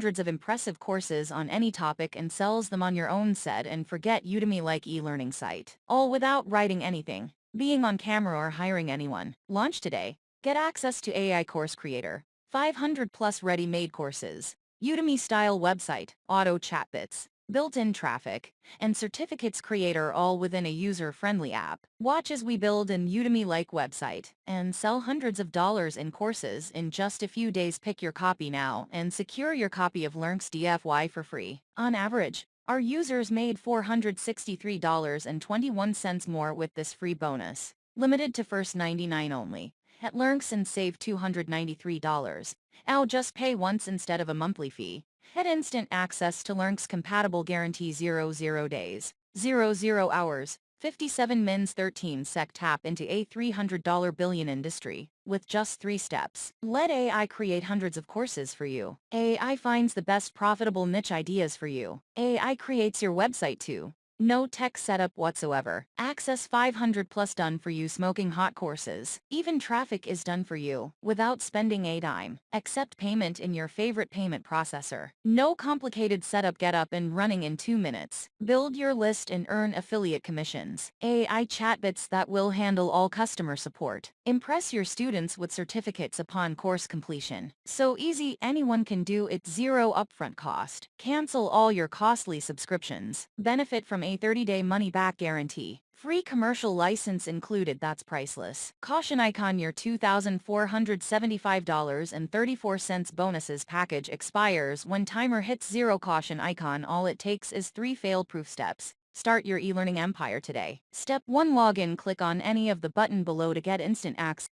hundreds of impressive courses on any topic and sells them on your own set and forget Udemy-like e-learning site. All without writing anything, being on camera or hiring anyone. Launch today. Get access to AI Course Creator. 500 plus ready-made courses. Udemy-style website, auto chatbots, built-in traffic, and certificates creator all within a user-friendly app. Watch as we build an Udemy-like website and sell hundreds of dollars in courses in just a few days. Pick your copy now and secure your copy of LearnX DFY for free. On average, our users made $463.21 more with this free bonus. Limited to first 99 only. At LearnX and save $293. Now just pay once instead of a monthly fee. Get instant access to LearnX compatible guarantee 0 days, 0 hours, 57 mins 13 sec. Tap into a $300 billion industry with just 3 steps. Let AI create hundreds of courses for you. AI finds the best profitable niche ideas for you. AI creates your website too. No tech setup whatsoever. Access 500 plus done for you smoking hot courses. Even traffic is done for you without spending a dime. Accept payment in your favorite payment processor. No complicated setup, get up and running in 2 minutes. Build your list and earn affiliate commissions. AI chatbots that will handle all customer support. Impress your students with certificates upon course completion. So easy, anyone can do it. 0 upfront cost. Cancel all your costly subscriptions. Benefit from a 30-day money-back guarantee. Free commercial license included, that's priceless. Caution icon, your $2,475.34 bonuses package expires when timer hits 0. Caution icon, all it takes is 3 fail-proof steps. Start your e-learning empire today. Step 1, log in. Click on any of the button below to get instant access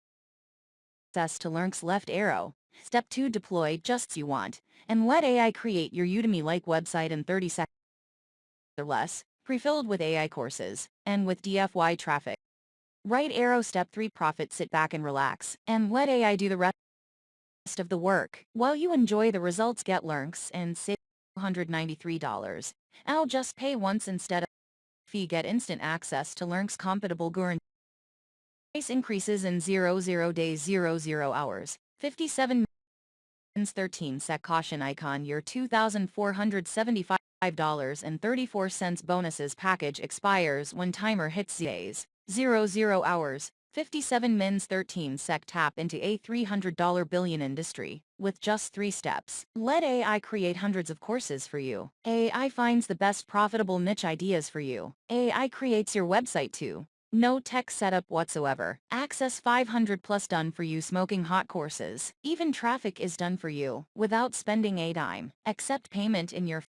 to LearnX. Left arrow. Step 2, deploy just you want, and let AI create your Udemy-like website in 30 seconds or less, pre-filled with AI courses, and with DFY traffic. Right arrow. Step 3, profit. Sit back and relax, and let AI do the rest of the work. While you enjoy the results, get LearnX and save $293. Now just pay once instead of fee. Get instant access to LearnX compatible guarantee. Price increases in 0 days, 0 hours, 57 mins 13 sec. Caution icon, your $2,475.34 bonuses package expires when timer hits days, 0 hours, 57 mins 13 sec. Tap into a $300 billion industry with just 3 steps. Let AI create hundreds of courses for you. AI finds the best profitable niche ideas for you. AI creates your website too. No tech setup whatsoever. Access 500 plus done for you smoking hot courses. Even traffic is done for you without spending a dime. Accept payment in your